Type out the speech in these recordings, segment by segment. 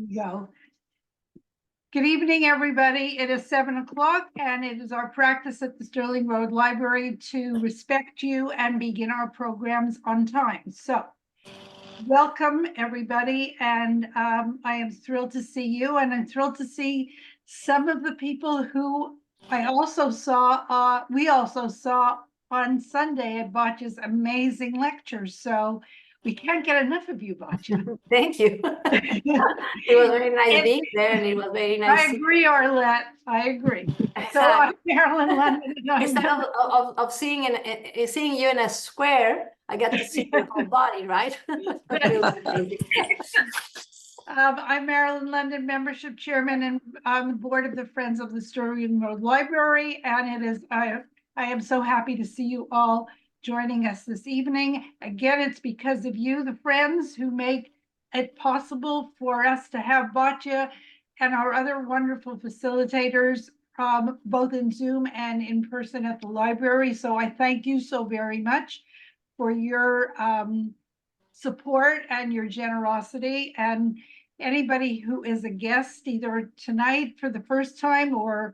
Go. Good evening, everybody. It is 7 o'clock and it is our practice at the Stirling Road Library to respect you and begin our programs on time. So welcome, everybody. And I am thrilled to see you, and I'm thrilled to see some of the people who we also saw on Sunday at Batia's amazing lectures. So we can't get enough of you, Batia. Thank you. It was very nice being there, and it was very nice. I agree, Arlette. I agree. So I'm Marilyn London. Instead of seeing you in a square, I got to see your whole body, right? I'm Marilyn London, membership chairman, and on the board of the Friends of the Stirling Road Library. And I am so happy to see you all joining us this evening. Again, it's because of you, the friends, who make it possible for us to have Batia and our other wonderful facilitators, both in Zoom and in person at the library. So I thank you so very much for your support and your generosity. And anybody who is a guest, either tonight for the first time or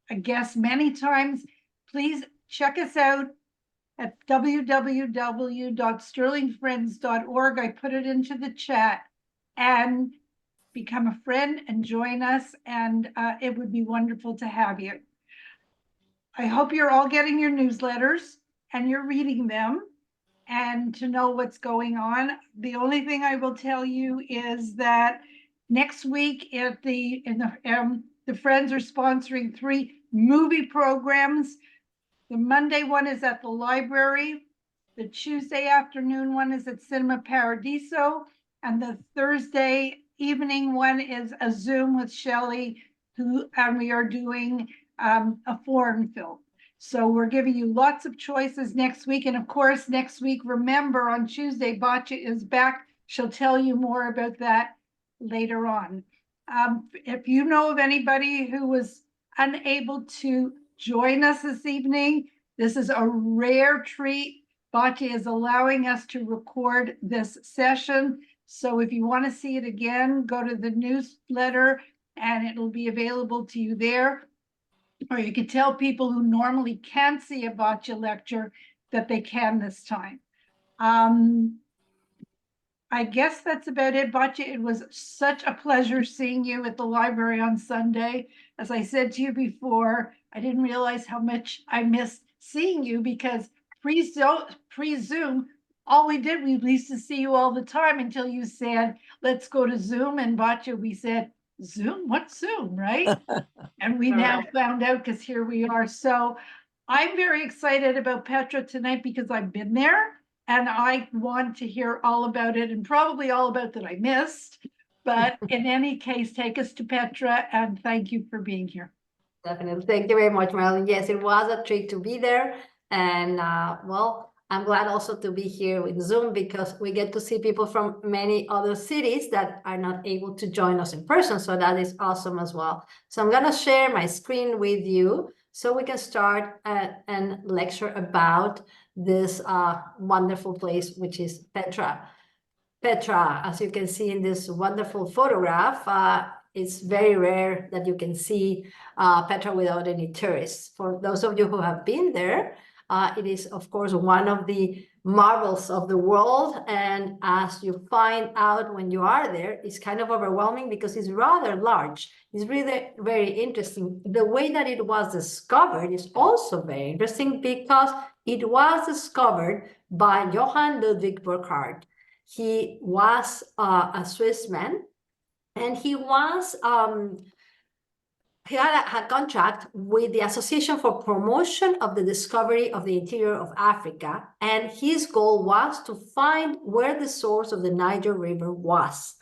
a guest many times, please check us out at www.stirlingfriends.org. I put it into the chat, and become a friend and join us. And it would be wonderful to have you. I hope you're all getting your newsletters and you're reading them and to know what's going on. The only thing I will tell you is that next week at the Friends are sponsoring 3 movie programs. The Monday one is at the library. The Tuesday afternoon one is at Cinema Paradiso. And the Thursday evening one is a Zoom with Shelley, and we are doing a foreign film. So we're giving you lots of choices next week. And of course, next week, remember, on Tuesday, Batia is back. She'll tell you more about that later on. If you know of anybody who was unable to join us this evening, this is a rare treat. Batia is allowing us to record this session. So if you want to see it again, go to the newsletter and it'll be available to you there. Or you could tell people who normally can't see a Batia lecture that they can this time. I guess that's about it, Batia. It was such a pleasure seeing you at the library on Sunday. As I said to you before, I didn't realize how much I missed seeing you, because pre-Zoom, all we did, we used to see you all the time until you said, let's go to Zoom. And Batia, we said, Zoom? What's Zoom, right? And we now found out, because here we are. So I'm very excited about Petra tonight because I've been there and I want to hear all about it, and probably all about that I missed. But in any case, take us to Petra, and thank you for being here. Definitely. Thank you very much, Marilyn. Yes, it was a treat to be there. And well, I'm glad also to be here with Zoom, because we get to see people from many other cities that are not able to join us in person. So that is awesome as well. So I'm going to share my screen with you so we can start and lecture about this wonderful place, which is Petra. Petra, as you can see in this wonderful photograph, it's very rare that you can see Petra without any tourists. For those of you who have been there, it is, of course, one of the marvels of the world. And as you find out when you are there, it's kind of overwhelming because it's rather large. It's really very interesting. The way that it was discovered is also very interesting, because it was discovered by Johann Ludwig Burckhardt. He was a Swiss man, and he was he had a contract with the Association for Promotion of the Discovery of the Interior of Africa, and his goal was to find where the source of the Niger River was.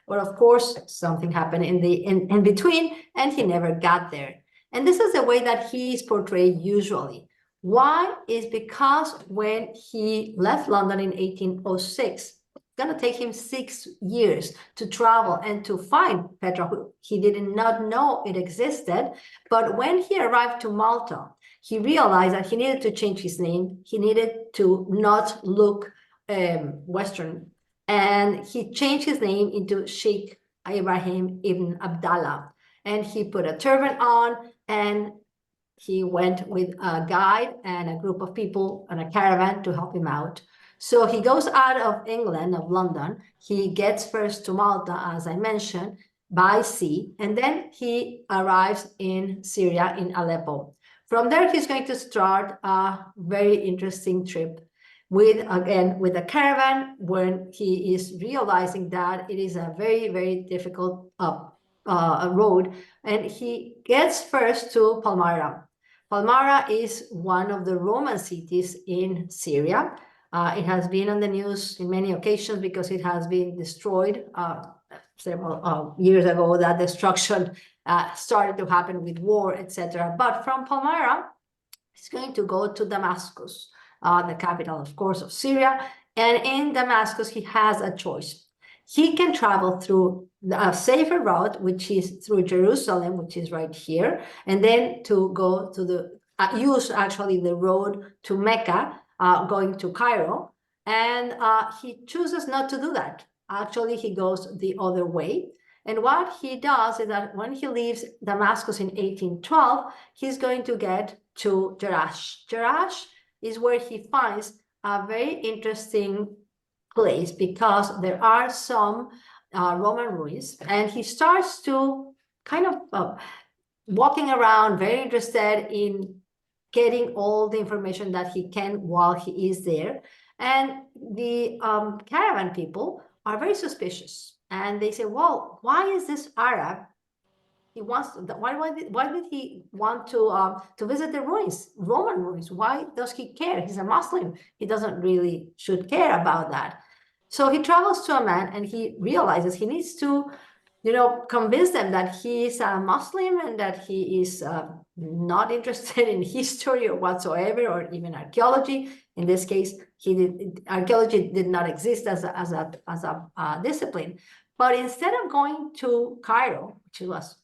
But of course, something happened in between, and he never got there. And this is the way that he is portrayed usually. Why? Is because when he left London in 1806, going to take him 6 years to travel and to find Petra. He did not know it existed, but when he arrived to Malta, he realized that he needed to change his name. He needed to not look Western, and he changed his name into Sheikh Ibrahim ibn Abdallah. And he put a turban on, and he went with a guide and a group of people on a caravan to help him out. So he goes out of England, of London. He gets first to Malta, as I mentioned, by sea, and then he arrives in Syria, in Aleppo. From there, he's going to start a very interesting trip with a caravan, when he is realizing that it is a very, very difficult road. And he gets first to Palmyra. Palmyra is one of the Roman cities in Syria. It has been on the news in many occasions because it has been destroyed several years ago. That destruction started to happen with war, etc. But from Palmyra, he's going to go to Damascus, the capital, of course, of Syria. And in Damascus, he has a choice. He can travel through a safer route, which is through Jerusalem, which is right here, and then to go to the use actually the road to Mecca, going to Cairo. And he chooses not to do that. Actually, he goes the other way. And what he does is that when he leaves Damascus in 1812, he's going to get to Jerash. Jerash is where he finds a very interesting place, because there are some Roman ruins, and he starts to kind of walking around, very interested in getting all the information that he can while he is there. And the caravan people are very suspicious, and they say, well, why is this Arab, he wants to, why did he want to visit the ruins, Roman ruins? Why does he care? He's a Muslim. He doesn't really should care about that. So he travels to a man, and he realizes he needs to, convince them that he is a Muslim and that he is not interested in history or whatsoever, or even archaeology. In this case, archaeology did not exist as a discipline. But instead of going to Cairo, which was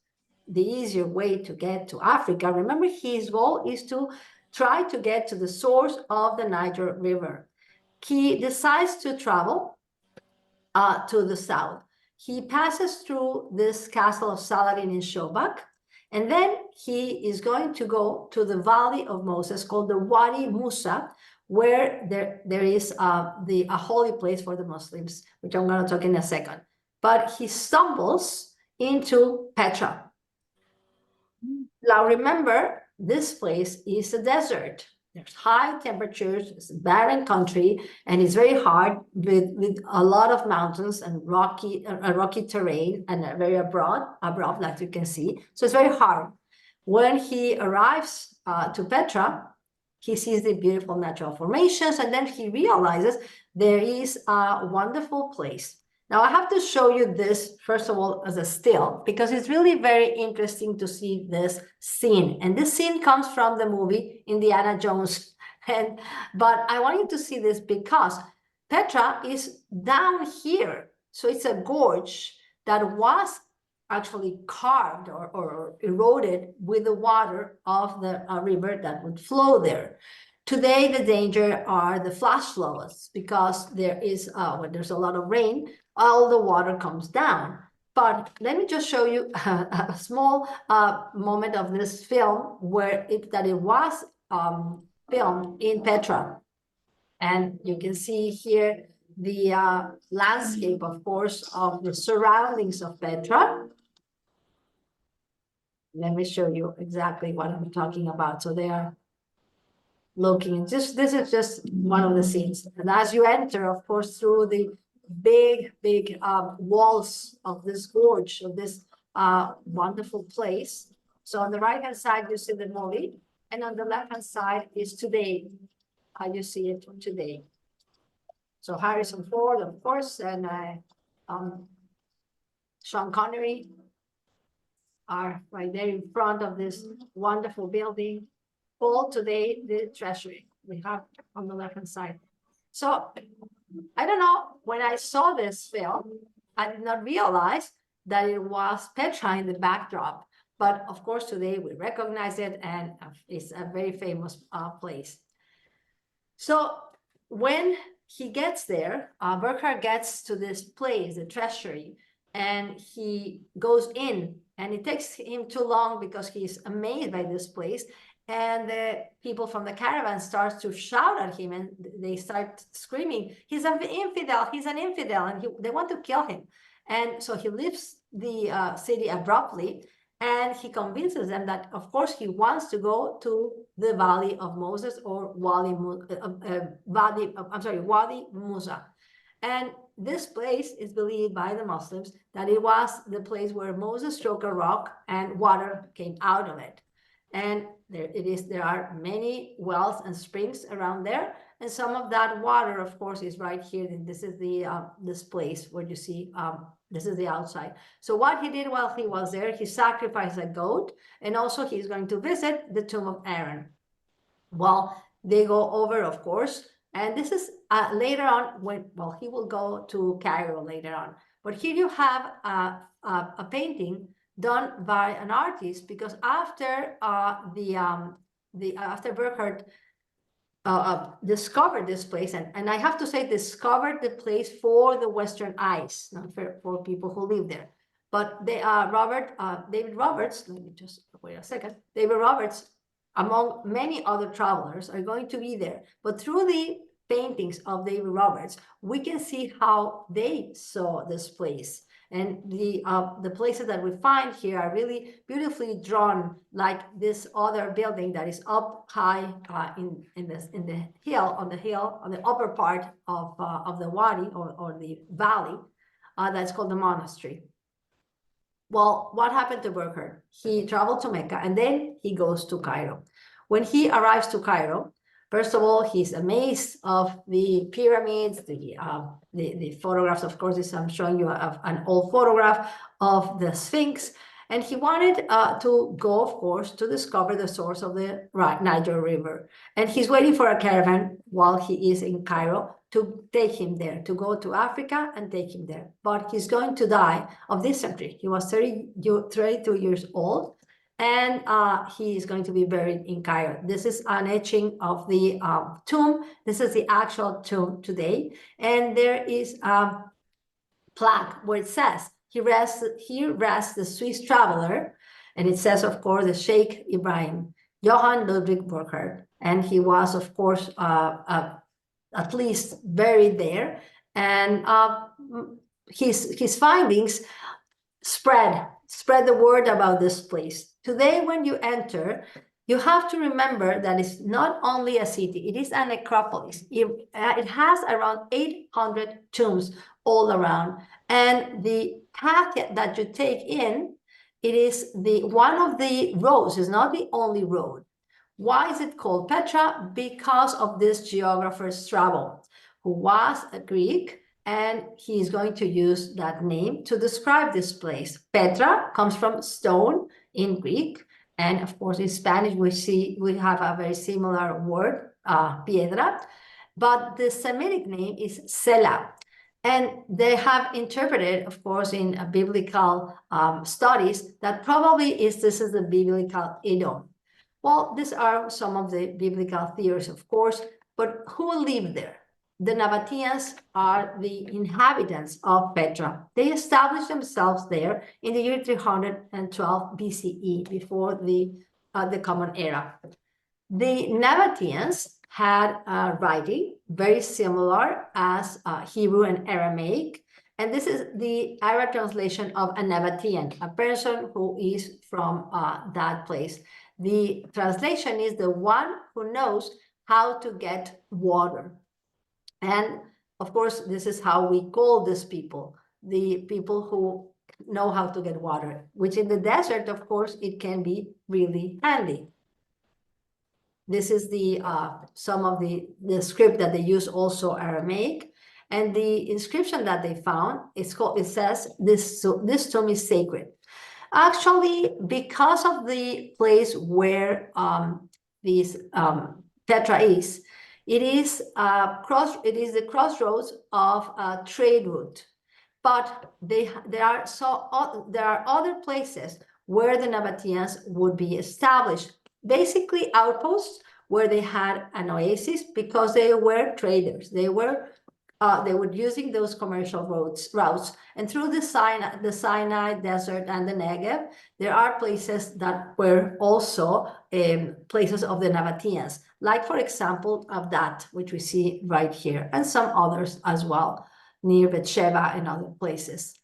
the easier way to get to Africa, remember, his goal is to try to get to the source of the Niger River. He decides to travel to the south. He passes through this castle of Saladin in Shobak, and then he is going to go to the Valley of Moses, called the Wadi Musa, where there is a holy place for the Muslims, which I'm going to talk in a second. But he stumbles into Petra. Now remember, this place is a desert. There's high temperatures, it's a barren country, and it's very hard, with a lot of mountains and rocky terrain, and very abrupt, like you can see. So it's very hard. When he arrives to Petra, he sees the beautiful natural formations, and then he realizes there is a wonderful place. Now, I have to show you this, first of all, as a still, because it's really very interesting to see this scene. And this scene comes from the movie Indiana Jones. But I want you to see this because Petra is down here. So it's a gorge that was actually carved or eroded with the water of the river that would flow there. Today, the danger are the flash floods, because there is when there's a lot of rain, all the water comes down. But let me just show you a small moment of this film where it was filmed in Petra. And you can see here the landscape, of course, of the surroundings of Petra. Let me show you exactly what I'm talking about. So they are looking, this is just one of the scenes. And as you enter, of course, through the big walls of this gorge, of this wonderful place. So on the right hand side, you see the movie, and on the left hand side is today, how you see it today. So Harrison Ford, of course, and Sean Connery are right there in front of this wonderful building, called today the Treasury. We have on the left hand side. So I don't know, when I saw this film, I did not realize that it was Petra in the backdrop. But of course, today we recognize it, and it's a very famous place. So when he gets there, Burkhard gets to this place, the Treasury, and he goes in, and it takes him too long because he's amazed by this place. And the people from the caravan start to shout at him, and they start screaming, he's an infidel, he's an infidel, and they want to kill him. And so he leaves the city abruptly, and he convinces them that, of course, he wants to go to the Valley of Moses, or Wadi Musa. And this place is believed by the Muslims that it was the place where Moses struck a rock and water came out of it. And there are many wells and springs around there, and some of that water, of course, is right here. This is this place where you see this is the outside. So what he did while he was there, he sacrificed a goat, and also he's going to visit the tomb of Aaron. Well, they go over, of course, and this is later on well, he will go to Cairo later on. But here you have a painting done by an artist, because after after Burckhardt discovered this place, and I have to say discovered the place for the Western eyes, not for people who live there. But they David Roberts, let me just wait a second. David Roberts, among many other travelers, are going to be there. But through the paintings of David Roberts, we can see how they saw this place. And the places that we find here are really beautifully drawn, like this other building that is up high in the hill, on the upper part of the wadi, or the valley, that's called the monastery. Well, what happened to Burckhardt? He traveled to Mecca, and then he goes to Cairo. When he arrives to Cairo, first of all, he's amazed of the pyramids, the photographs. Of course, I'm showing you an old photograph of the Sphinx. And he wanted to go, of course, to discover the source of the Niger River. And he's waiting for a caravan while he is in Cairo to take him there, to go to Africa and take him there. But he's going to die of dysentery. He was 32 years old. And he is going to be buried in Cairo. This is an etching of the tomb. This is the actual tomb today. And there is a plaque where it says, here rests the Swiss traveler. And it says, of course, the Sheikh Ibrahim, Johann Ludwig Burckhardt. And he was, of course, at least buried there. And his findings spread the word about this place. Today, when you enter, you have to remember that it's not only a city, it is a necropolis. It has around 800 tombs all around. And the path that you take in, it is one of the roads, it's not the only road. Why is it called Petra? Because of this geographer Strabo, who was a Greek, and he is going to use that name to describe this place. Petra comes from stone in Greek, and of course in Spanish we have a very similar word, piedra, but the Semitic name is Sela. And they have interpreted, of course, in biblical studies that probably this is the biblical Edom. Well, these are some of the biblical theories, of course, but who lived there? The Nabateans are the inhabitants of Petra. They established themselves there in the year 312 BCE, before the Common Era. The Nabateans had writing very similar as Hebrew and Aramaic, and this is the Arab translation of a Nabatean, a person who is from that place. The translation is the one who knows how to get water. And of course, this is how we call these people, the people who know how to get water, which in the desert, of course, it can be really handy. This is some of the script that they use, also Aramaic. And the inscription that they found, it says, this tomb is sacred. Actually, because of the place where Petra is, it is the crossroads of a trade route. But there are other places where the Nabateans would be established, basically outposts where they had an oasis, because they were traders. They were they were using those commercial routes. And through the Sinai Desert and the Negev, there are places that were also places of the Nabateans, like, for example, Abdat, which we see right here, and some others as well, near Beersheba and other places.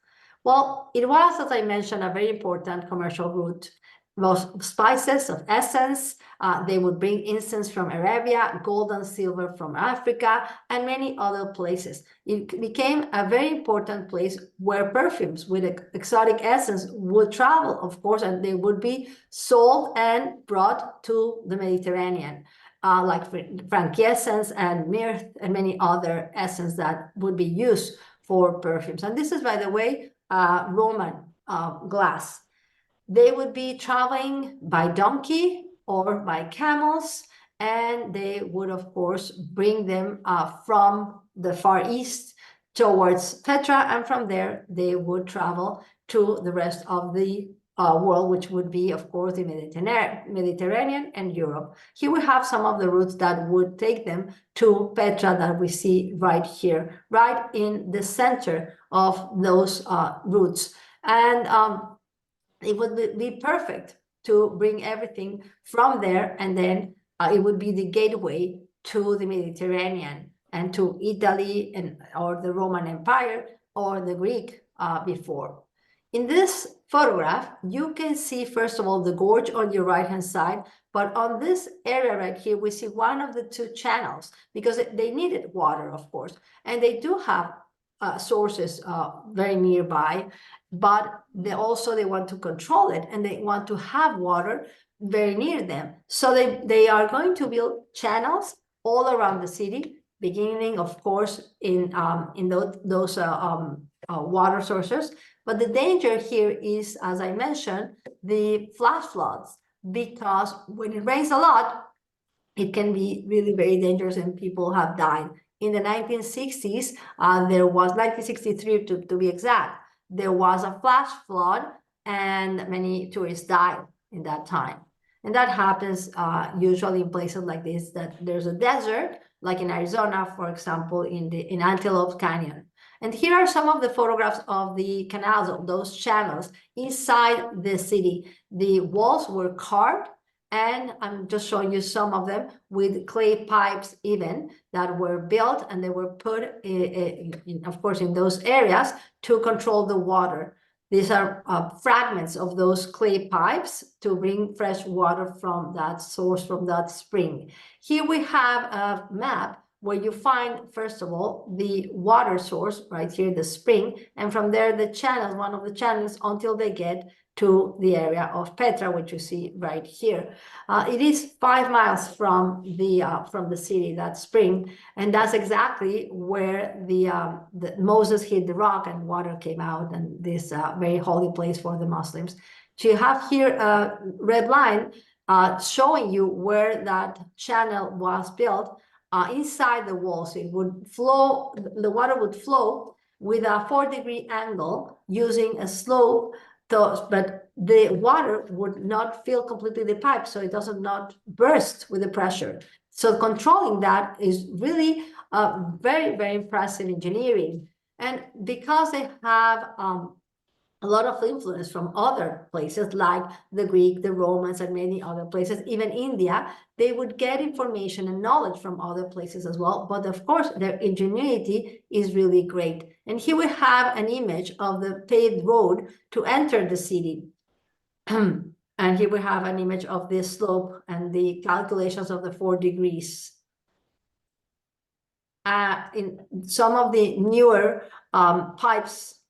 Well, it was, as I mentioned, a very important commercial route. Most spices of essence, they would bring incense from Arabia, gold and silver from Africa, and many other places. It became a very important place where perfumes with exotic essence would travel, of course, and they would be sold and brought to the Mediterranean, like frankincense and myrrh and many other essence that would be used for perfumes. And this is, by the way, Roman glass. They would be traveling by donkey or by camels, and they would, of course, bring them from the Far East towards Petra, and from there they would travel to the rest of the world, which would be, of course, the Mediterranean and Europe. Here we have some of the routes that would take them to Petra that we see right here, right in the center of those routes. And it would be perfect to bring everything from there, and then it would be the gateway to the Mediterranean and to Italy and or the Roman Empire or the Greek before. In this photograph, you can see, first of all, the gorge on your right-hand side, but on this area right here, we see one of the two channels, because they needed water, of course, and they do have sources very nearby, but they want to control it, and they want to have water very near them. So they are going to build channels all around the city, beginning, of course, in those water sources. But the danger here is, as I mentioned, the flash floods, because when it rains a lot, it can be really very dangerous, and people have died. In the 1960s, there was 1963 to be exact, there was a flash flood, and many tourists died in that time. And that happens usually in places like this, that there's a desert, like in Arizona, for example, in Antelope Canyon. And here are some of the photographs of the canals, of those channels inside the city. The walls were carved, and I'm just showing you some of them with clay pipes even that were built, and they were put, of course, in those areas to control the water. These are fragments of those clay pipes to bring fresh water from that source, from that spring. Here we have a map where you find, first of all, the water source right here, the spring, and from there the channels, one of the channels, until they get to the area of Petra, which you see right here. It is 5 miles from the city, that spring, and that's exactly where the Moses hit the rock and water came out, and this very holy place for the Muslims. So you have here a red line showing you where that channel was built. Inside the walls, it would flow, the water would flow with a 4-degree angle using a slope, but the water would not fill completely the pipe, so it doesn't not burst with the pressure. So controlling that is really very, very impressive engineering. And because they have a lot of influence from other places like the Greek, the Romans, and many other places, even India, they would get information and knowledge from other places as well. But of course, their ingenuity is really great. And here we have an image of the paved road to enter the city. And here we have an image of this slope and the calculations of the 4 degrees. In some of the newer pipes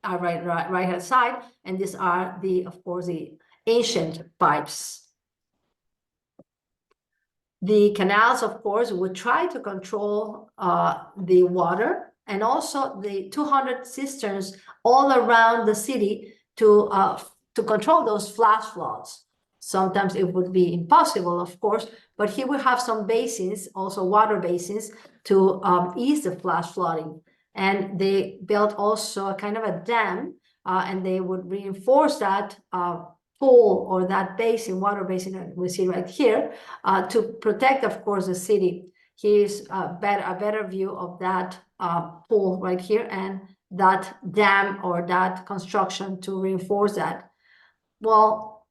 are right hand side, and these are of course, the ancient pipes. The canals, of course, would try to control the water, and also the 200 cisterns all around the city to control those flash floods. Sometimes it would be impossible, of course, but here we have some basins, also water basins, to ease the flash flooding. And they built also a kind of a dam, and they would reinforce that pool or that basin, water basin that we see right here, to protect, of course, the city. Here's a better view of that pool right here and that dam or that construction to reinforce that. Well,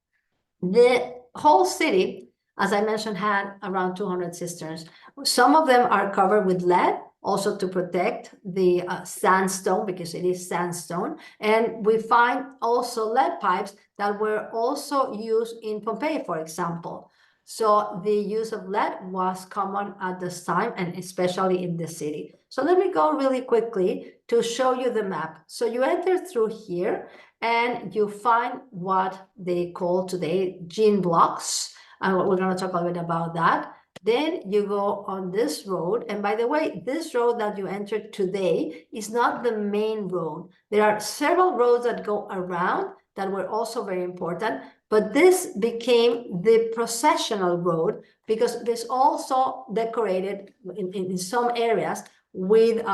the whole city, as I mentioned, had around 200 cisterns. Some of them are covered with lead, also to protect the sandstone, because it is sandstone. And we find also lead pipes that were also used in Pompeii, for example. So the use of lead was common at this time, and especially in the city. So let me go really quickly to show you the map. So you enter through here, and you find what they call today gene blocks. And we're going to talk a little bit about that. Then you go on this road. And by the way, this road that you entered today is not the main road. There are several roads that go around that were also very important. But this became the processional road because it's also decorated in some areas with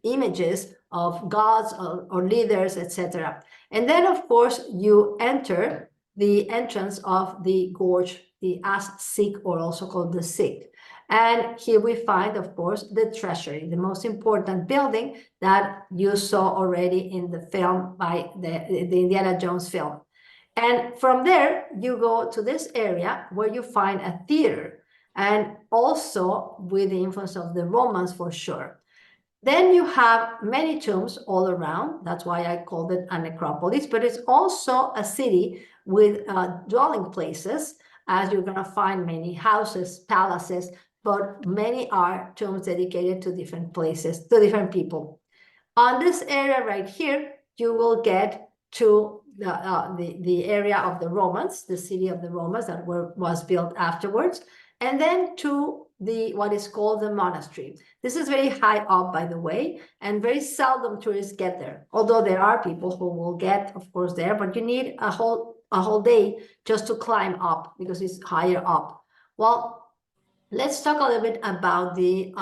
images of gods or leaders, etc. And then, of course, you enter the entrance of the gorge, the As-Sik, or also called the Sik. And here we find, of course, the treasury, the most important building that you saw already in the film by the Indiana Jones film. And from there, you go to this area where you find a theater, and also with the influence of the Romans for sure. Then you have many tombs all around. That's why I called it a necropolis, but it's also a city with dwelling places, as you're going to find many houses, palaces, but many are tombs dedicated to different places, to different people. On this area right here, you will get to the area of the Romans, the city of the Romans that was built afterwards, and then to what is called the monastery. This is very high up, by the way, and very seldom tourists get there. Although there are people who will get, of course, there, but you need a whole day just to climb up because it's higher up. Well, let's talk a little bit about the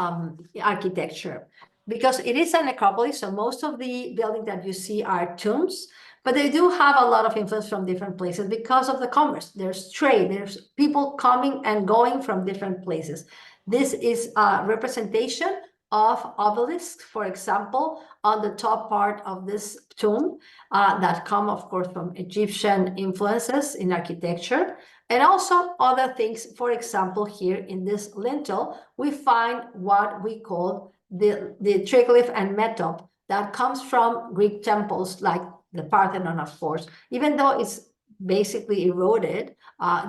architecture, because it is a necropolis, so most of the buildings that you see are tombs, but they do have a lot of influence from different places because of the commerce. There's trade, there's people coming and going from different places. This is a representation of obelisks, for example, on the top part of this tomb that come, of course, from Egyptian influences in architecture. And also other things, for example, here in this lintel, we find what we call the triglyph and metop that comes from Greek temples like the Parthenon, of course. Even though it's basically eroded,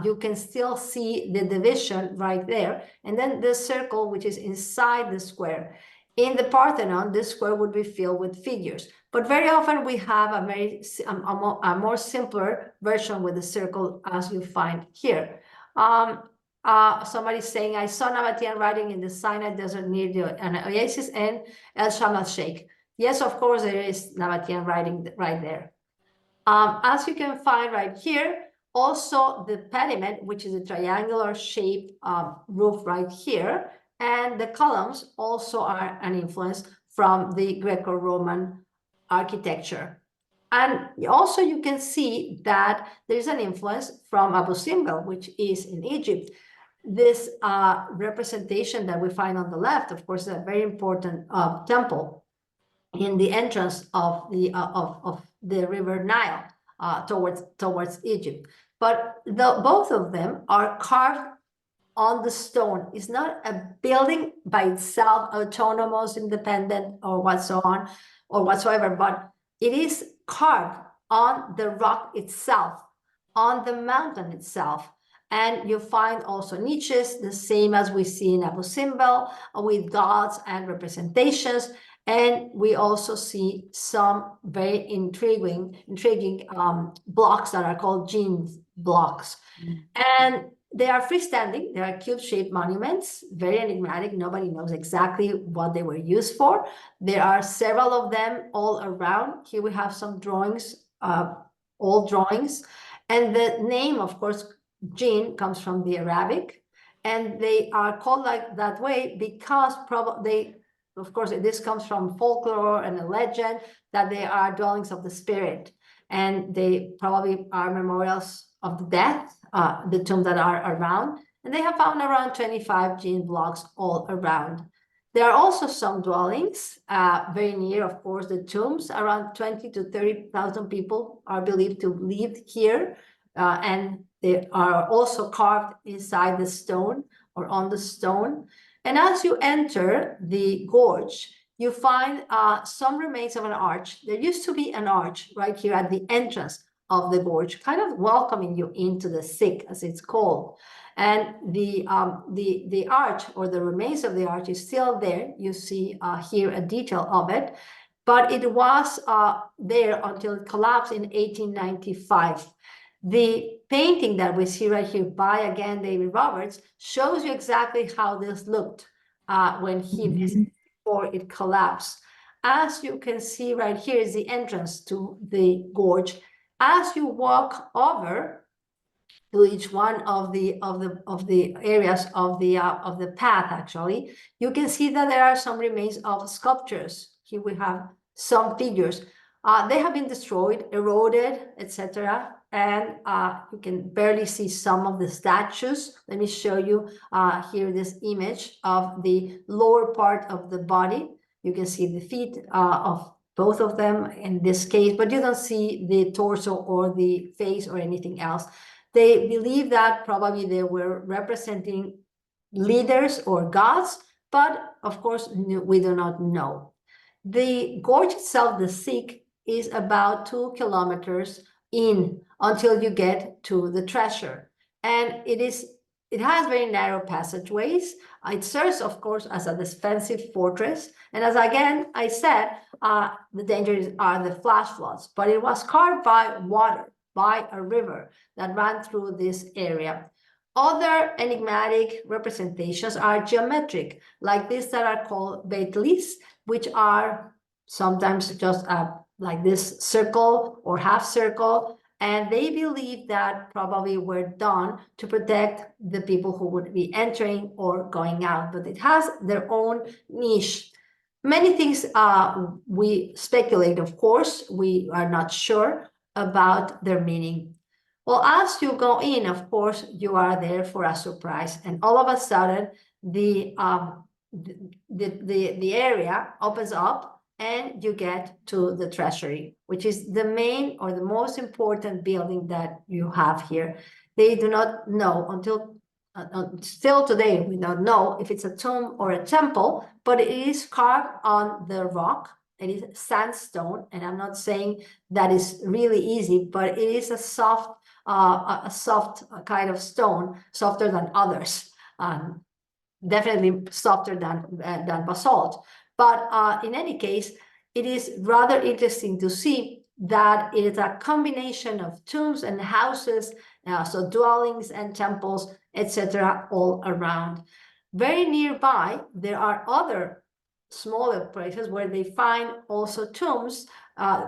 you can still see the division right there. And then the circle, which is inside the square. In the Parthenon, this square would be filled with figures. But very often we have a more simpler version with the circle, as you find here. Somebody's saying, I saw Nabatean writing in the Sinai desert near an oasis and El Shamal Sheikh. Yes, of course, there is Nabatean writing right there. As you can find right here, also the pediment, which is a triangular shaped roof right here, and the columns also are an influence from the Greco-Roman architecture. And also you can see that there is an influence from Abu Simbel, which is in Egypt. This representation that we find on the left, of course, is a very important temple in the entrance of the river Nile towards Egypt. But both of them are carved on the stone. It's not a building by itself, autonomous, independent, or whatsoever, but it is carved on the rock itself, on the mountain itself. And you find also niches, the same as we see in Abu Simbel, with gods and representations. And we also see some very intriguing blocks that are called gene blocks. And they are freestanding. They are cube-shaped monuments, very enigmatic. Nobody knows exactly what they were used for. There are several of them all around. Here we have some drawings, old drawings. And the name, of course, gene comes from the Arabic. And they are called like that way because probably of course, this comes from folklore and a legend that they are dwellings of the spirit. And they probably are memorials of the death, the tomb that are around. And they have found around 25 gene blocks all around. There are also some dwellings very near, of course, the tombs. Around 20 to 30,000 people are believed to live here, and they are also carved inside the stone or on the stone. And as you enter the gorge, you find some remains of an arch. There used to be an arch right here at the entrance of the gorge, kind of welcoming you into the sick, as it's called. And the arch, or the remains of the arch, is still there. You see here a detail of it, but it was there until it collapsed in 1895. The painting that we see right here by, again, David Roberts, shows you exactly how this looked when he visited before it collapsed. As you can see right here is the entrance to the gorge. As you walk over to each one of the areas of the path, actually, you can see that there are some remains of sculptures. Here we have some figures. They have been destroyed, eroded, etc. And you can barely see some of the statues. Let me show you here this image of the lower part of the body. You can see the feet of both of them in this case, but you don't see the torso or the face or anything else. They believe that probably they were representing leaders or gods, but of course, we do not know. The gorge itself, the Sikh, is about 2 kilometers in until you get to the treasure. And it has very narrow passageways. It serves, of course, as a defensive fortress. And as again, I said, the dangers are the flash floods, but it was carved by water, by a river that ran through this area. Other enigmatic representations are geometric, like these that are called beitlis, which are sometimes just like this circle or half circle, and they believe that probably were done to protect the people who would be entering or going out, but it has their own niche. Many things we speculate, of course, we are not sure about their meaning. Well, as you go in, of course, you are there for a surprise, and all of a sudden, the area opens up, and you get to the treasury, which is the main or the most important building that you have here. They do not know until still today, we don't know if it's a tomb or a temple, but it is carved on the rock. It is sandstone, and I'm not saying that is really easy, but it is a soft kind of stone, softer than others, definitely softer than basalt. But in any case, it is rather interesting to see that it is a combination of tombs and houses, so dwellings and temples, etc., all around. Very nearby, there are other smaller places where they find also tombs.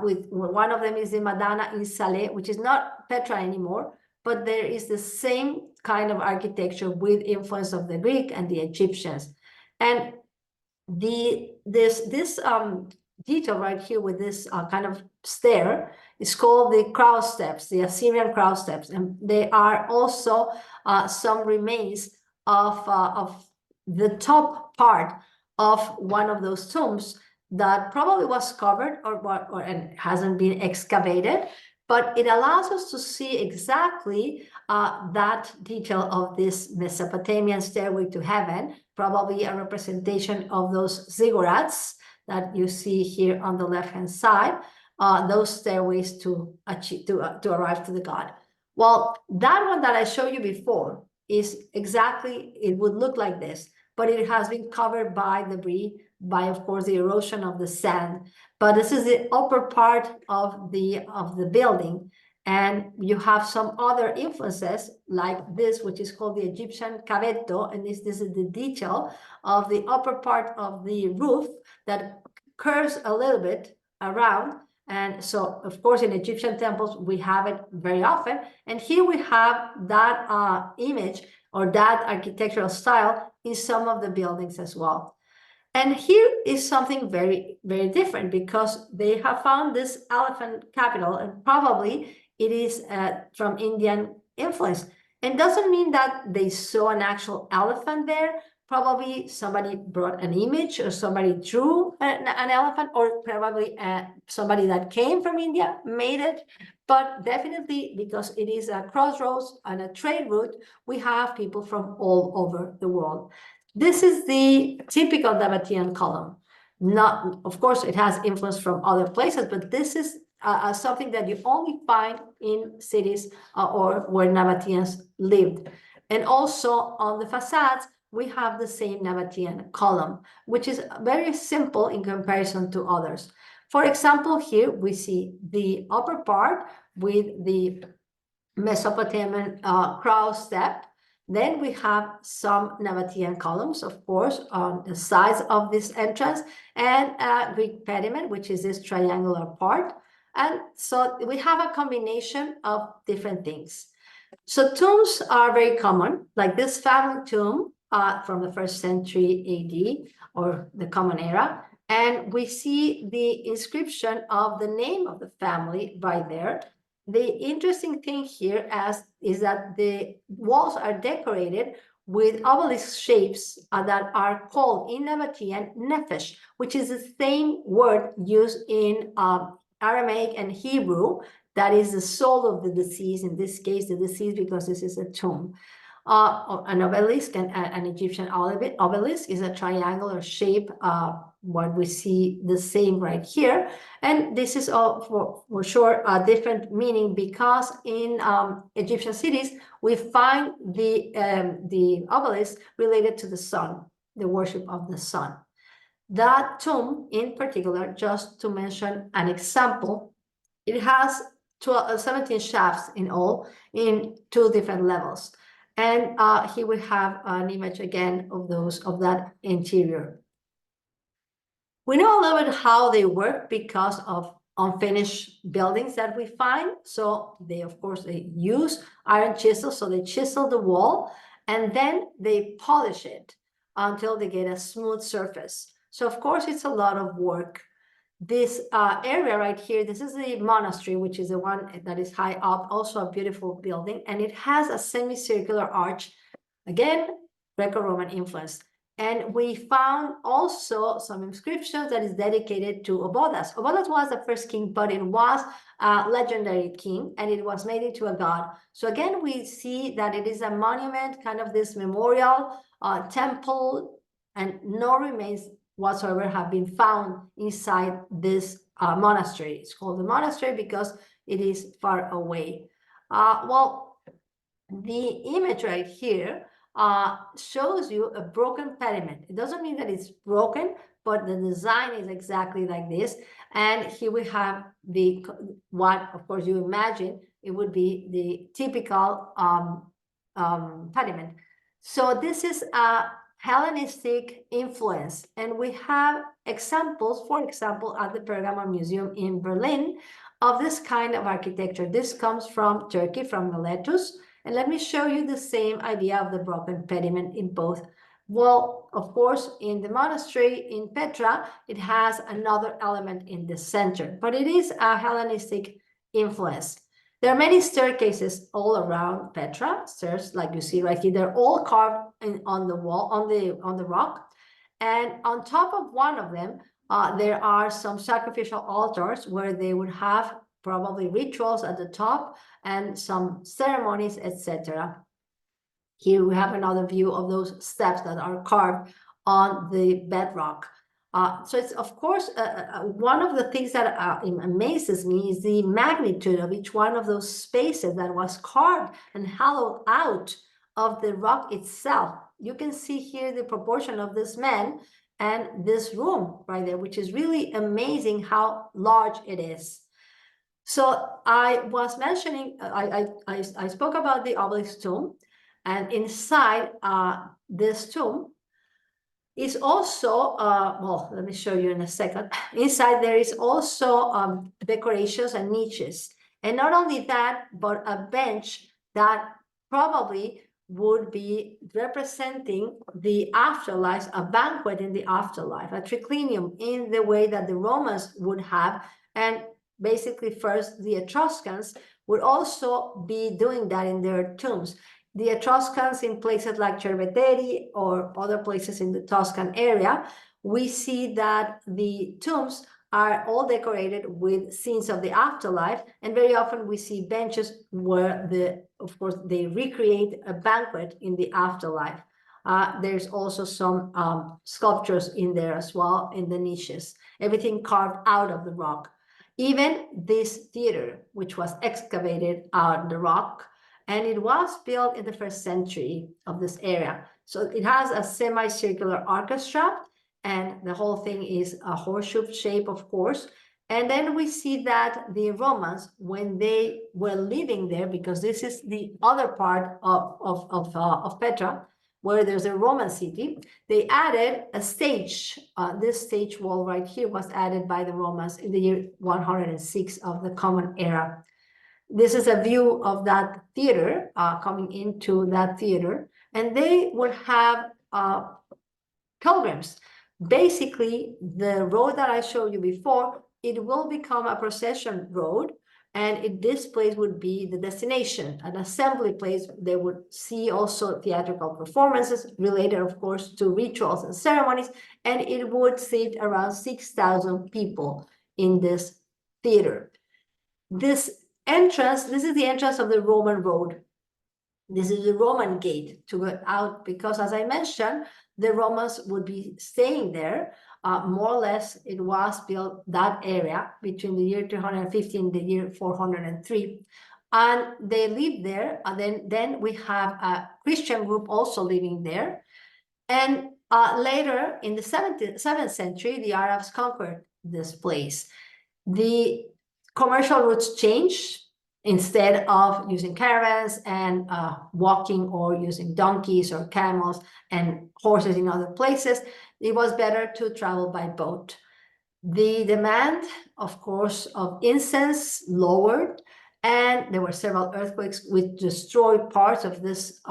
With one of them is the Madana in Saleh, which is not Petra anymore, but there is the same kind of architecture with influence of the Greek and the Egyptians. And this detail right here with this kind of stair is called the crow steps, the Assyrian crow steps, and they are also some remains of the top part of one of those tombs that probably was covered or and hasn't been excavated, but it allows us to see exactly that detail of this Mesopotamian stairway to heaven, probably a representation of those ziggurats that you see here on the left-hand side, those stairways to arrive to the god. Well, that one that I showed you before is exactly, it would look like this, but it has been covered by debris, by, of course, the erosion of the sand. But this is the upper part of the building, and you have some other influences like this, which is called the Egyptian cavetto, and this is the detail of the upper part of the roof that curves a little bit around. And so, of course, in Egyptian temples, we have it very often. And here we have that image or that architectural style in some of the buildings as well. And here is something very, very different, because they have found this elephant capital, and probably it is from Indian influence. And doesn't mean that they saw an actual elephant there. probably somebody brought an image or somebody drew an elephant, or probably somebody that came from India made it. But definitely, because it is a crossroads and a trade route, we have people from all over the world. This is the typical Nabataean column. Not, of course, it has influence from other places, but this is something that you only find in cities or where Nabataeans lived. And also on the facades, we have the same Nabataean column, which is very simple in comparison to others. For example, here we see the upper part with the Mesopotamian crow step. Then we have some Nabatean columns, of course, on the sides of this entrance, and a Greek pediment, which is this triangular part. And so we have a combination of different things. So tombs are very common, like this family tomb from the 1st century AD, or the Common Era. And we see the inscription of the name of the family right there. The interesting thing here is that the walls are decorated with obelisk shapes that are called in Nabatean nefesh, which is the same word used in Aramaic and Hebrew. That is the soul of the deceased, in this case, the deceased, because this is a tomb. An obelisk, an Egyptian obelisk is a triangular shape, what we see the same right here. And this is all for sure a different meaning, because in Egyptian cities, we find the obelisk related to the sun, the worship of the sun. That tomb in particular, just to mention an example, it has 17 shafts in all, in 2 different levels. And here we have an image again of that interior. We know a little bit how they work because of unfinished buildings that we find. So they, of course, they use iron chisels. So they chisel the wall and then they polish it until they get a smooth surface. So of course, it's a lot of work. This area right here, this is the monastery, which is the one that is high up, also a beautiful building, and it has a semicircular arch, again, Greco-Roman influence. And we found also some inscriptions that is dedicated to Obodas. Obodas was the first king, but it was a legendary king, and it was made into a god. So again, we see that it is a monument, kind of this memorial temple, and no remains whatsoever have been found inside this monastery. It's called the monastery because it is far away. Well, the image right here shows you a broken pediment. It doesn't mean that it's broken, but the design is exactly like this. And here we have the what, of course, you imagine it would be the typical pediment. So this is a Hellenistic influence, and we have examples, for example, at the Pergamon Museum in Berlin, of this kind of architecture. This comes from Turkey, from Miletus, and let me show you the same idea of the broken pediment in both. Well, of course, in the monastery in Petra, it has another element in the center, but it is a Hellenistic influence. There are many staircases all around Petra, stairs like you see right here. They're all carved on the wall, on the rock. And on top of one of them, there are some sacrificial altars where they would have probably rituals at the top and some ceremonies, etc. Here we have another view of those steps that are carved on the bedrock. So it's, of course, one of the things that amazes me is the magnitude of each one of those spaces that was carved and hollowed out of the rock itself. You can see here the proportion of this man and this room right there, which is really amazing how large it is. So I was mentioning, I spoke about the obelisk tomb, and inside this tomb is also, well, let me show you in a second. Inside there is also decorations and niches. And not only that, but a bench that probably would be representing the afterlife, a banquet in the afterlife, a triclinium in the way that the Romans would have. And basically first the Etruscans would also be doing that in their tombs. the Etruscans in places like Cerveteri or other places in the Tuscan area, we see that the tombs are all decorated with scenes of the afterlife, and very often we see benches where of course, they recreate a banquet in the afterlife. There's also some sculptures in there as well in the niches, everything carved out of the rock. Even this theater, which was excavated out of the rock, and it was built in the 1st century of this area. So it has a semicircular orchestra, and the whole thing is a horseshoe shape, of course. And then we see that the Romans, when they were living there, because this is the other part of Petra, where there's a Roman city, they added a stage. This stage wall right here was added by the Romans in the year 106 of the Common Era. This is a view of that theater, coming into that theater, and they would have pilgrims. Basically, the road that I showed you before, it will become a procession road, and this place would be the destination, an assembly place. They would see also theatrical performances related, of course, to rituals and ceremonies, and it would seat around 6,000 people in this theater. This is the entrance of the Roman road. This is the Roman gate to go out, because as I mentioned, the Romans would be staying there. More or less, it was built that area between the year 250 and the year 403. And they lived there. And then we have a Christian group also living there. And later in the 7th century, the Arabs conquered this place. The commercial routes changed. Instead of using caravans and walking or using donkeys or camels and horses in other places, it was better to travel by boat. The demand, of course, of incense lowered, and there were several earthquakes which destroyed parts of this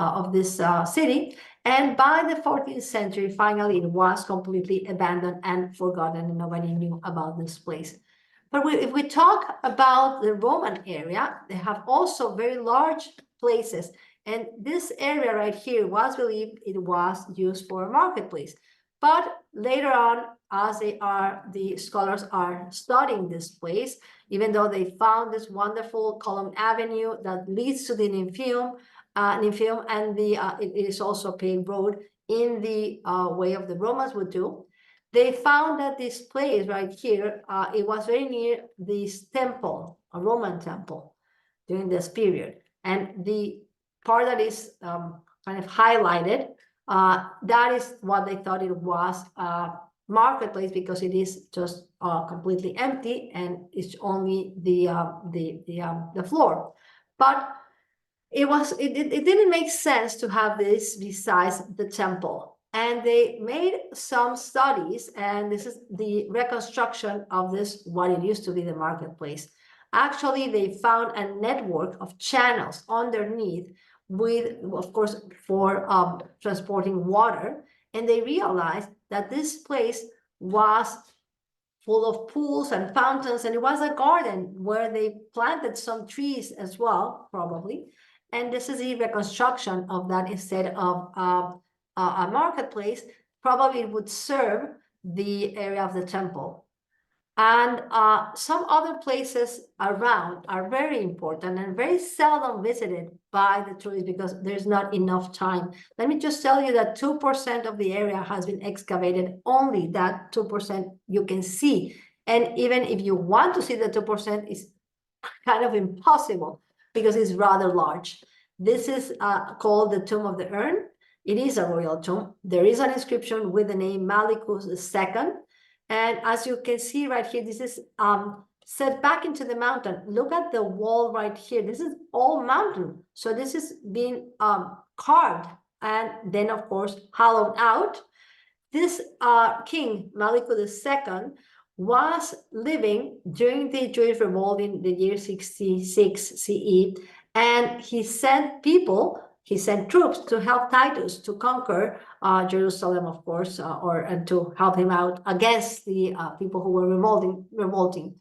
city. And by the 14th century, finally, it was completely abandoned and forgotten, and nobody knew about this place. But if we talk about the Roman area, they have also very large places. And this area right here was believed it was used for a marketplace. But later on, as the scholars are studying this place, even though they found this wonderful column avenue that leads to the Nympheum, and it is also a paved road in the way of the Romans would do. They found that this place right here, it was very near this temple, a Roman temple, during this period. And the part that is kind of highlighted, that is what they thought it was a marketplace, because it is just completely empty and it's only the floor. But it didn't make sense to have this besides the temple. And they made some studies, and this is the reconstruction of this, what it used to be the marketplace. Actually, they found a network of channels underneath with, of course, for transporting water. And they realized that this place was full of pools and fountains, and it was a garden where they planted some trees as well, probably. And this is the reconstruction of that. Instead of a marketplace, probably it would serve the area of the temple. And some other places around are very important and very seldom visited by the tourists because there's not enough time. Let me just tell you that 2% of the area has been excavated. Only that 2% you can see. And even if you want to see the 2%, it's kind of impossible because it's rather large. This is called the Tomb of the Urn. It is a royal tomb. There is an inscription with the name Malicus II. And as you can see right here, this is set back into the mountain. Look at the wall right here. This is all mountain. So this is being carved and then, of course, hollowed out. This king, Malicus II, was living during the Jewish revolt in the year 66 CE. And he sent troops to help Titus to conquer Jerusalem, of course, and to help him out against the people who were revolting.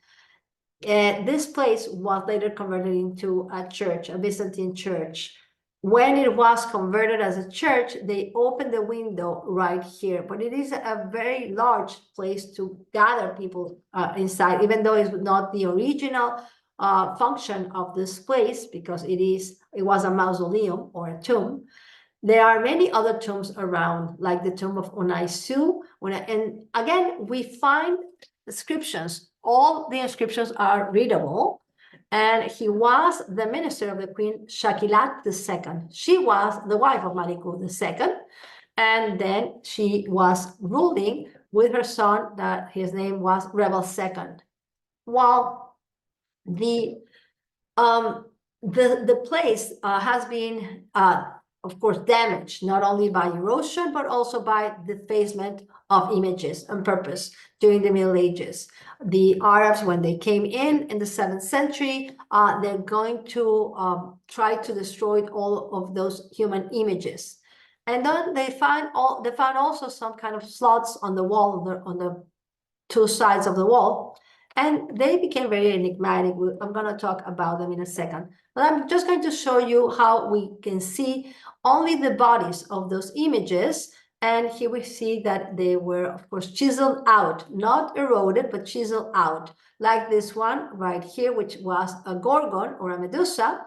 This place was later converted into a church, a Byzantine church. when it was converted as a church, they opened the window right here, but it is a very large place to gather people inside, even though it's not the original function of this place, because it was a mausoleum or a tomb. There are many other tombs around, like the tomb of Unaisu. And again, we find inscriptions. All the inscriptions are readable. And he was the minister of the Queen Shakilat II. She was the wife of Maliku II. And then she was ruling with her son, that his name was Rebel II. While the place has been, of course, damaged, not only by erosion, but also by defacement of images on purpose during the Middle Ages. The Arabs, when they came in the 7th century, they're going to try to destroy all of those human images. And then they found also some kind of slots on the wall, on the two sides of the wall, and they became very enigmatic. I'm going to talk about them in a second, but I'm just going to show you how we can see only the bodies of those images. And here we see that they were, of course, chiseled out, not eroded, but chiseled out, like this one right here, which was a gorgon or a Medusa,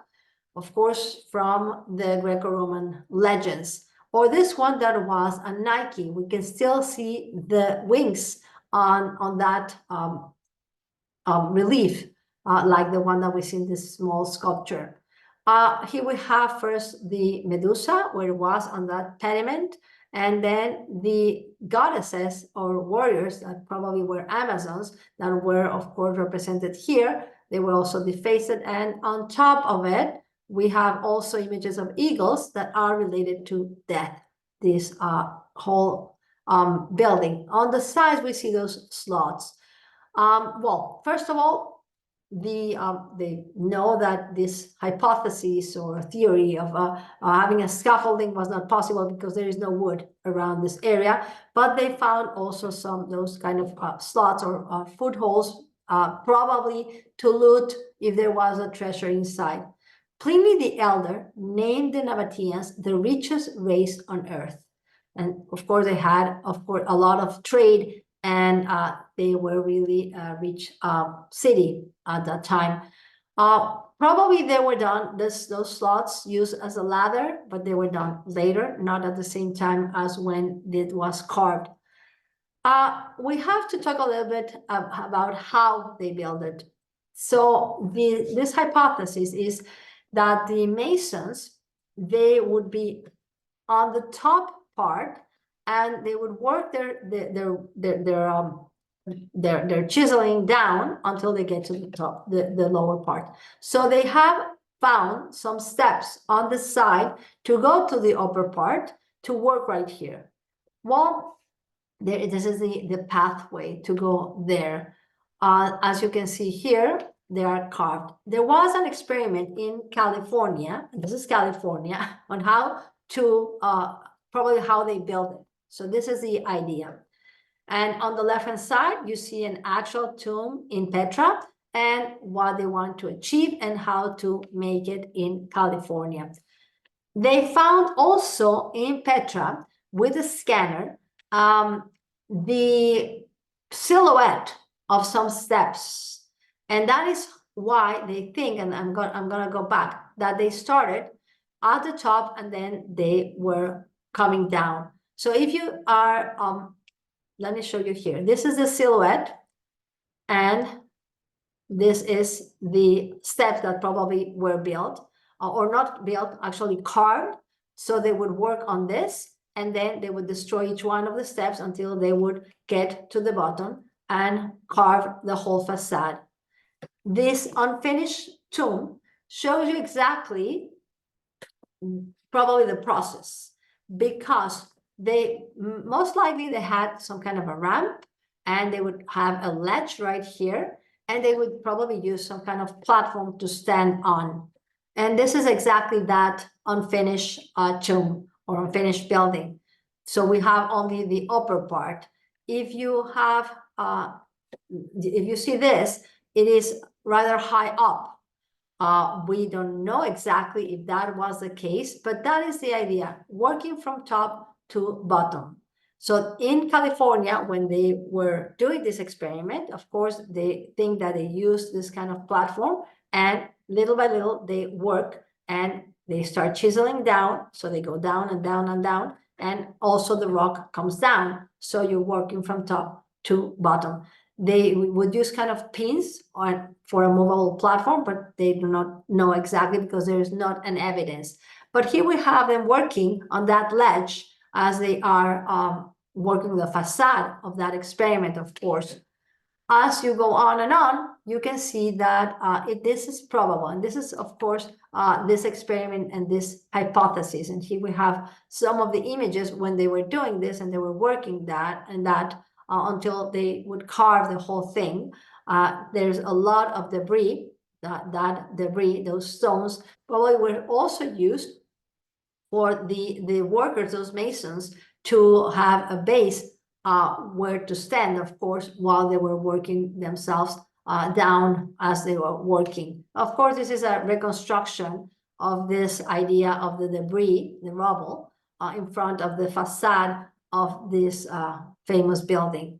of course, from the Greco-Roman legends. Or this one that was a Nike. We can still see the wings on that relief, like the one that we see in this small sculpture. Here we have first the Medusa, where it was on that pediment, and then the goddesses or warriors that probably were Amazons that were, of course, represented here. They were also defaced, and on top of it, we have also images of eagles that are related to death. This whole building. On the sides, we see those slots. Well, first of all, they know that this hypothesis or theory of having a scaffolding was not possible because there is no wood around this area, but they found also those kind of slots or footholds, probably to loot if there was a treasure inside. Pliny the Elder named the Nabateans the richest race on earth. And of course, they had, of course, a lot of trade, and they were really a rich city at that time. Probably they were done, those slots used as a ladder, but they were done later, not at the same time as when it was carved. We have to talk a little bit about how they built it. So this hypothesis is that the masons, they would be on the top part, and they would work their chiseling down until they get to the top, the lower part. So they have found some steps on the side to go to the upper part to work right here. Well, this is the pathway to go there. As you can see here, they are carved. There was an experiment in California, and this is California, on how to probably how they built it. So this is the idea. And on the left-hand side, you see an actual tomb in Petra and what they want to achieve and how to make it in California. They found also in Petra with a scanner the silhouette of some steps. And that is why they think, and I'm gonna go back, that they started at the top and then they were coming down. So if you are, let me show you here. This is the silhouette, and this is the steps that probably were built, or not built, actually carved. So they would work on this, and then they would destroy each one of the steps until they would get to the bottom and carve the whole facade. This unfinished tomb shows you exactly probably the process, because they most likely they had some kind of a ramp, and they would have a ledge right here, and they would probably use some kind of platform to stand on. And this is exactly that unfinished tomb or unfinished building. So we have only the upper part. If you see this, it is rather high up. We don't know exactly if that was the case, but that is the idea, working from top to bottom. So in California, when they were doing this experiment, of course, they think that they use this kind of platform, and little by little they work and they start chiseling down. So they go down and down and down, and also the rock comes down. So you're working from top to bottom. They would use kind of pins for a movable platform, but they do not know exactly because there is not an evidence. But here we have them working on that ledge as they are working the facade of that experiment, of course. As you go on and on, you can see that this is probable. And this is, of course, this experiment and this hypothesis. And here we have some of the images when they were doing this and they were working that until they would carve the whole thing. There's a lot of debris. That debris, those stones, probably were also used for the workers, those masons, to have a base where to stand, of course, while they were working themselves down as they were working. Of course, this is a reconstruction of this idea of the debris, the rubble, in front of the facade of this famous building.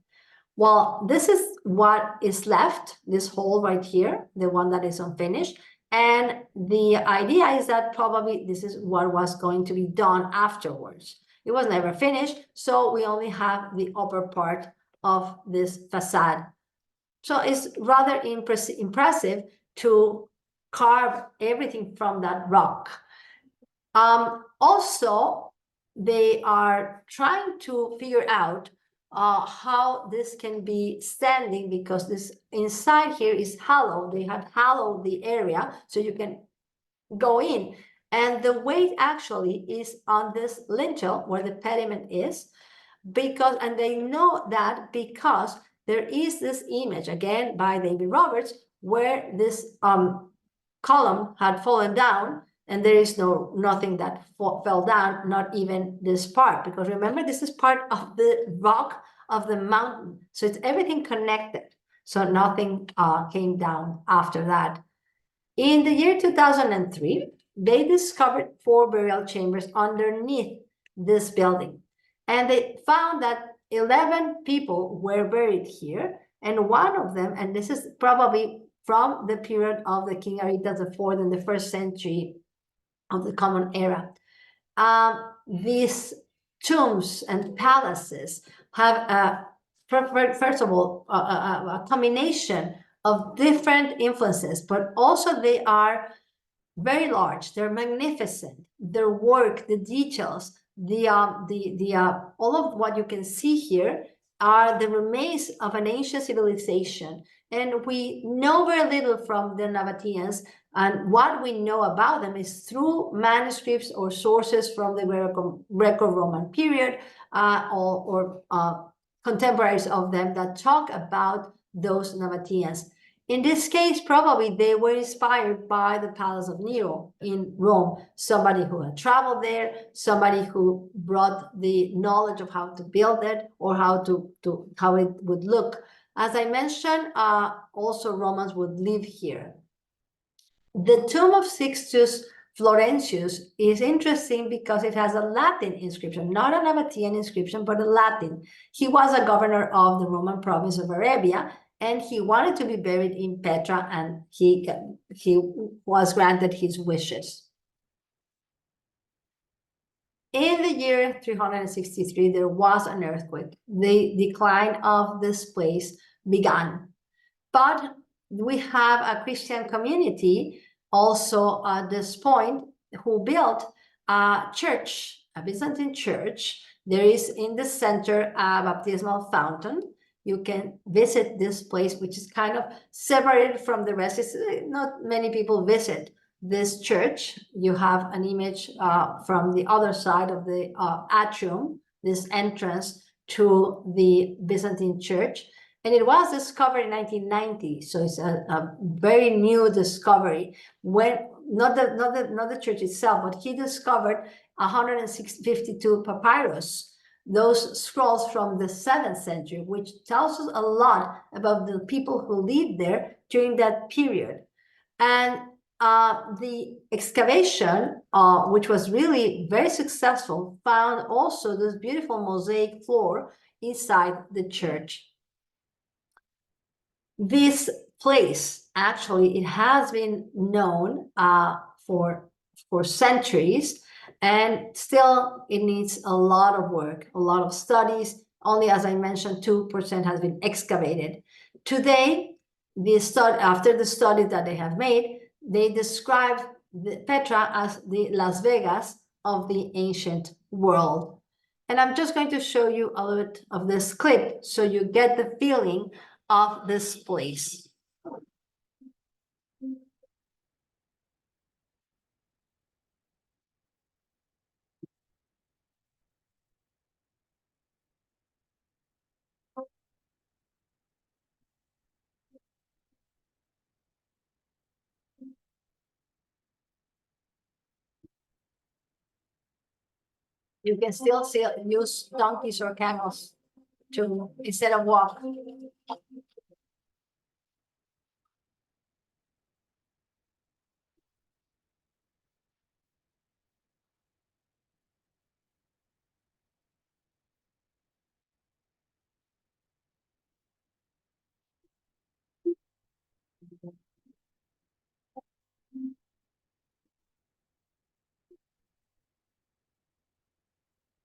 Well, this is what is left, this hole right here, the one that is unfinished. And the idea is that probably this is what was going to be done afterwards. It was never finished, so we only have the upper part of this facade. So it's rather impressive to carve everything from that rock. Also, they are trying to figure out how this can be standing, because this inside here is hollow. They have hollowed the area so you can go in. And the weight actually is on this lintel where the pediment is, because, and they know that because there is this image, again, by David Roberts, where this column had fallen down, and there is nothing that fell down, not even this part, because remember, this is part of the rock of the mountain. So it's everything connected. So nothing came down after that. In the year 2003, they discovered 4 burial chambers underneath this building. And they found that 11 people were buried here. And one of them, and this is probably from the period of the King Aritas IV in the 1st century of the Common Era. These tombs and palaces have, first of all, a combination of different influences, but also they are very large. They're magnificent. Their work, the details, all of what you can see here are the remains of an ancient civilization. And we know very little from the Nabateans, and what we know about them is through manuscripts or sources from the Greco-Roman period or contemporaries of them that talk about those Nabateans. In this case, probably they were inspired by the Palace of Nero in Rome, somebody who had traveled there, somebody who brought the knowledge of how to build it or how it would look. As I mentioned, also Romans would live here. The tomb of Sixtus Florentius is interesting because it has a Latin inscription, not a Nabatean inscription, but a Latin. He was a governor of the Roman province of Arabia, and he wanted to be buried in Petra, and he was granted his wishes. In the year 363, there was an earthquake. The decline of this place began. But we have a Christian community also at this point who built a church, a Byzantine church. There is in the center a baptismal fountain. You can visit this place, which is kind of separated from the rest. Not many people visit this church. You have an image from the other side of the atrium, this entrance to the Byzantine church. And it was discovered in 1990, so it's a very new discovery. When not the church itself, but he discovered 152 papyrus, those scrolls from the 7th century, which tells us a lot about the people who lived there during that period. And the excavation, which was really very successful, found also this beautiful mosaic floor inside the church. This place, actually, it has been known for centuries, and still it needs a lot of work, a lot of studies. Only, as I mentioned, 2% has been excavated. Today, after the study that they have made, they describe Petra as the Las Vegas of the ancient world. And I'm just going to show you a little bit of this clip so you get the feeling of this place. You can still use donkeys or camels to instead of walk.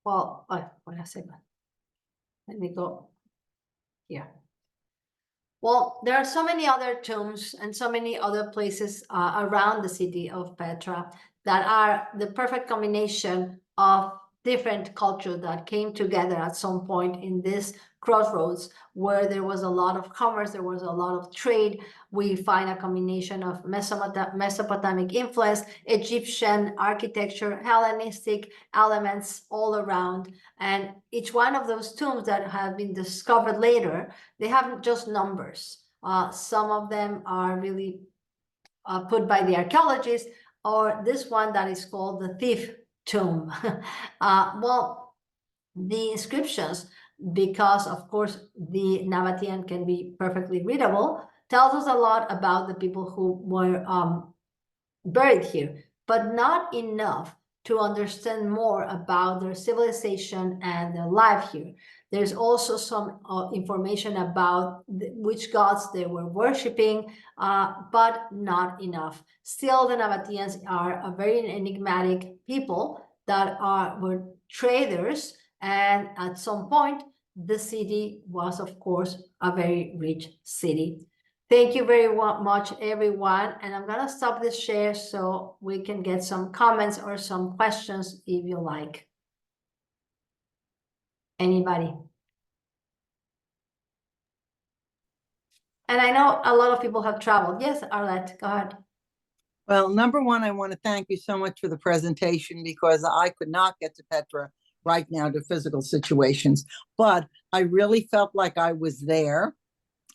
Well, wait a second. Let me go here. Well, there are so many other tombs and so many other places around the city of Petra that are the perfect combination of different cultures that came together at some point in this crossroads where there was a lot of commerce, there was a lot of trade. We find a combination of Mesopotamic influence, Egyptian architecture, Hellenistic elements all around. And each one of those tombs that have been discovered later, they haven't just numbers. Some of them are really put by the archaeologists, or this one that is called the thief tomb. Well, the inscriptions, because of course the Nabatean can be perfectly readable, tells us a lot about the people who were buried here, but not enough to understand more about their civilization and their life here. There's also some information about which gods they were worshiping, but not enough. Still, the Nabateans are a very enigmatic people that were traders, and at some point, the city was, of course, a very rich city. Thank you very much, everyone. And I'm going to stop this share so we can get some comments or some questions if you like. Anybody? And I know a lot of people have traveled. Yes, Arlette, go ahead. Well, number one, I want to thank you so much for the presentation because I could not get to Petra right now to physical situations, but I really felt like I was there.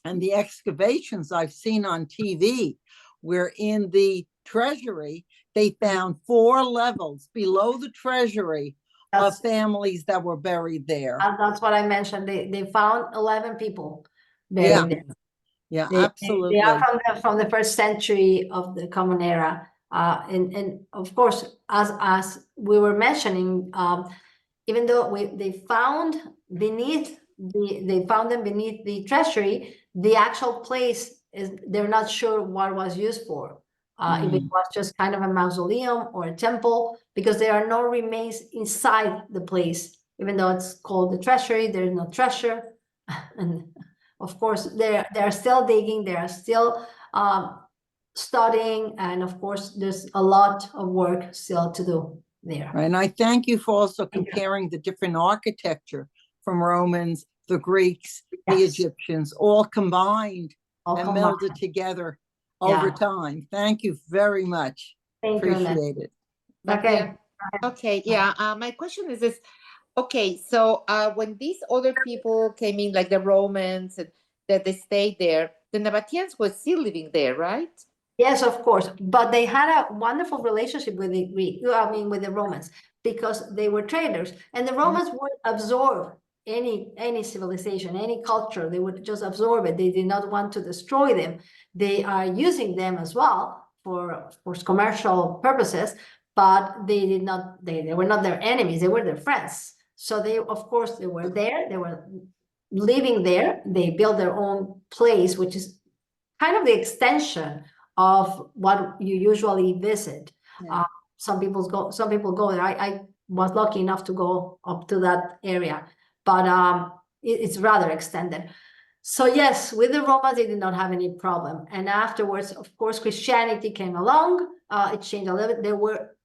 And the excavations I've seen on TV, where in the treasury, they found 4 levels below the treasury of families that were buried there. That's what I mentioned. They found 11 people buried there. Yeah, absolutely. They are from the first century of the Common Era. And of course, as we were mentioning, even though they found them beneath the treasury, the actual place they're not sure what was used for. If it was just kind of a mausoleum or a temple, because there are no remains inside the place. Even though it's called the treasury, there's no treasure. And of course, they're still digging, they are still studying, and of course, there's a lot of work still to do there. And I thank you for also comparing the different architecture from Romans, the Greeks, the Egyptians, all combined and melded together over time. Thank you very much. Appreciate it. Okay. Okay, yeah. My question is this. Okay, so when these other people came in, like the Romans, that they stayed there, the Nabateans were still living there, right? Yes, of course, but they had a wonderful relationship with with the Romans, because they were traders, and the Romans would absorb any civilization, any culture. They would just absorb it. They did not want to destroy them. They are using them as well for commercial purposes, but they did not, they were not their enemies, they were their friends. So they, of course, they were there, they were living there, they built their own place, which is kind of the extension of what you usually visit. Yeah. Some people go there. I was lucky enough to go up to that area, but it's rather extended. So yes, with the Romans, they did not have any problem. And afterwards, of course, Christianity came along. It changed a little bit. There were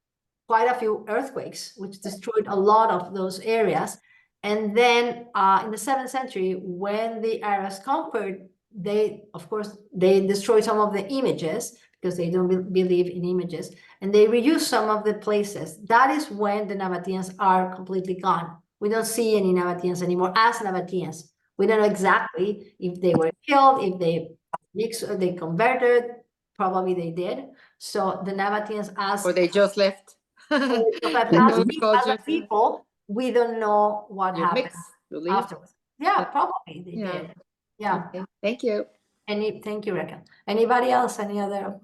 quite a few earthquakes, which destroyed a lot of those areas. And then in the 7th century, when the Arabs conquered, they, of course, they destroyed some of the images because they don't believe in images, and they reused some of the places. That is when the Nabateans are completely gone. We don't see any Nabateans anymore as Nabateans. We don't know exactly if they were killed, if they mixed, or they converted. Probably they did. So the Nabateans as Or they just left. but Like as, those as a cultures. people, we don't know what You happened mix, you leave. afterwards. Yeah, Yeah. probably they Yeah. did. Yeah. Okay, thank you. Thank you, Raquel. Anybody else? Any other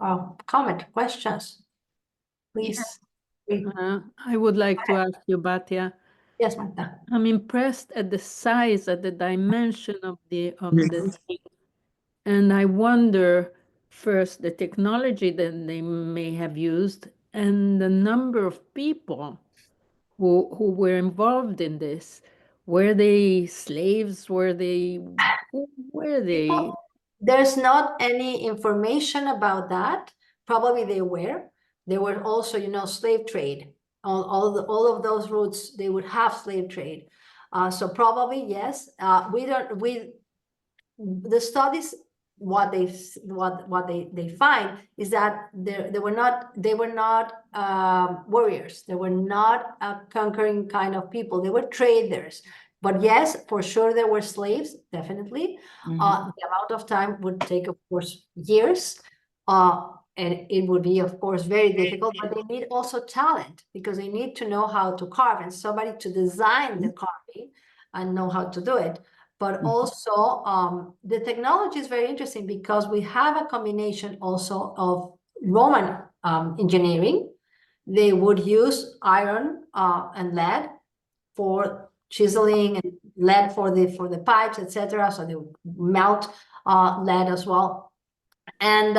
comment, questions? Please. I would like to ask you, Batia. Yes, Marta. I'm impressed at the size, at the dimension of the thing. And I wonder first the technology that they may have used and the number of people who were involved in this. Were they slaves? Who were they? There's not any information about that. Probably they were. There were also, slave trade. All of those routes, they would have slave trade. So probably yes. The studies, what they find is that they were not warriors. They were not a conquering kind of people. They were traders. But yes, for sure there were slaves, definitely. The amount of time would take, of course, years. And it would be, of course, very difficult, but they need also talent because they need to know how to carve and somebody to design the carving and know how to do it. But also, the technology is very interesting because we have a combination also of Roman engineering. They would use iron and lead for chiseling and lead for the pipes, etc. So they would melt lead as well. And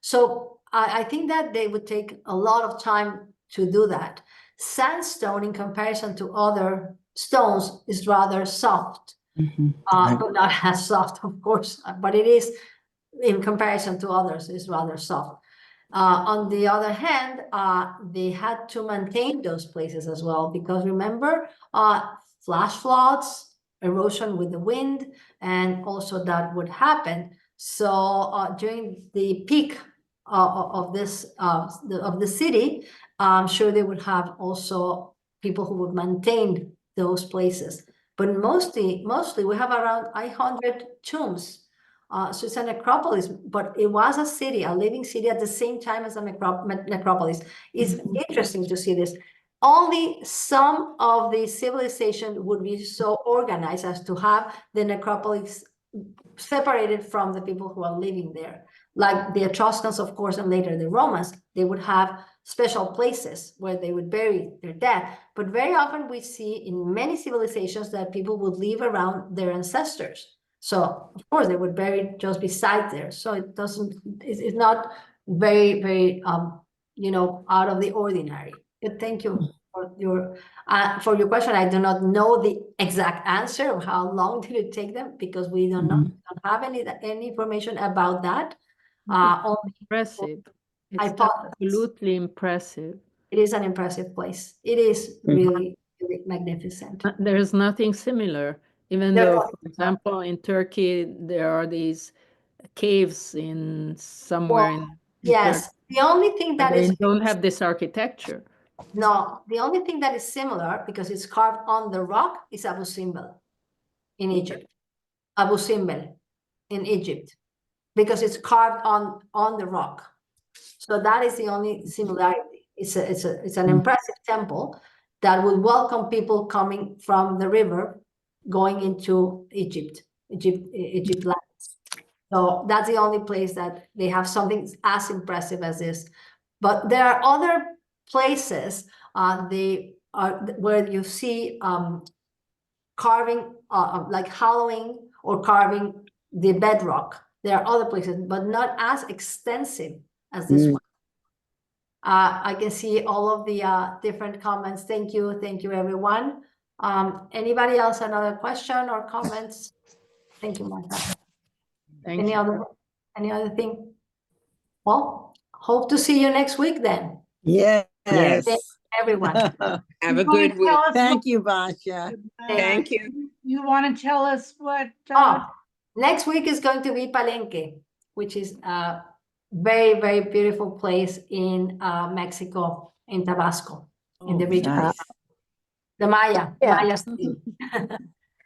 so I think that they would take a lot of time to do that. Sandstone, in comparison to other stones, is rather soft. But not as soft, of course, but it is, in comparison to others, is rather soft. On the other hand, they had to maintain those places as well, because remember, flash floods, erosion with the wind, and also that would happen. So during the peak of the city, I'm sure they would have also people who would maintain those places. But mostly we have around 100 tombs. So it's a necropolis, but it was a city, a living city at the same time as a necropolis. It's interesting to see this. Only some of the civilization would be so organized as to have the necropolis separated from the people who are living there. Like the Etruscans, of course, and later the Romans, they would have special places where they would bury their dead. But very often we see in many civilizations that people would live around their ancestors. So of course they would bury just beside there. So it's not very, very, out of the ordinary. But thank you for your question. I do not know the exact answer of how long did it take them, because we don't know, don't have any information about that. Only Impressive. It's hypothesis. absolutely impressive. It is an impressive place. It is really, really magnificent. There's nothing similar, even There though, was- for example, in Turkey, there are these caves in somewhere in Yes, Turkey, the only thing but that they is don't have this architecture. no, the only thing that is similar, because it's carved on the rock, is Abu Simbel in Egypt. Abu Simbel in Egypt, because it's carved on the rock. So that is the only similarity. It's an impressive temple that will welcome people coming from the river going into Egypt lands. So that's the only place that they have something as impressive as this. But there are other places where you see carving, like hollowing or carving the bedrock. There are other places, but not as extensive as this one. I can see all of the different comments. Thank you, everyone. Anybody else another question or comments? Thank you, Martha. Thank Any you. other thing? Well, hope to see you next week then, Yes. Yes. everyone. Have a You wanna good week. tell us Thank what- you, Batia. Thank you. You want to tell us what? Next week is going to be Palenque, which is a very, very beautiful place in Mexico, in Tabasco, in the region. Nice. The Maya, Yeah. Maya city.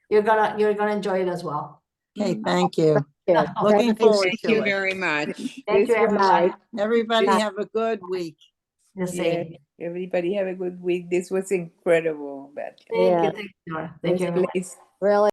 You're gonna enjoy it as well. Okay, thank you. Yeah. Looking forward Thank to you it. very much. Thank you, Good everyone. night. Everybody Night. have a good week. The Yeah, same. everybody have a good week. This was incredible, but Thank Yeah. you, Nora. Thank you, this everyone. place Really.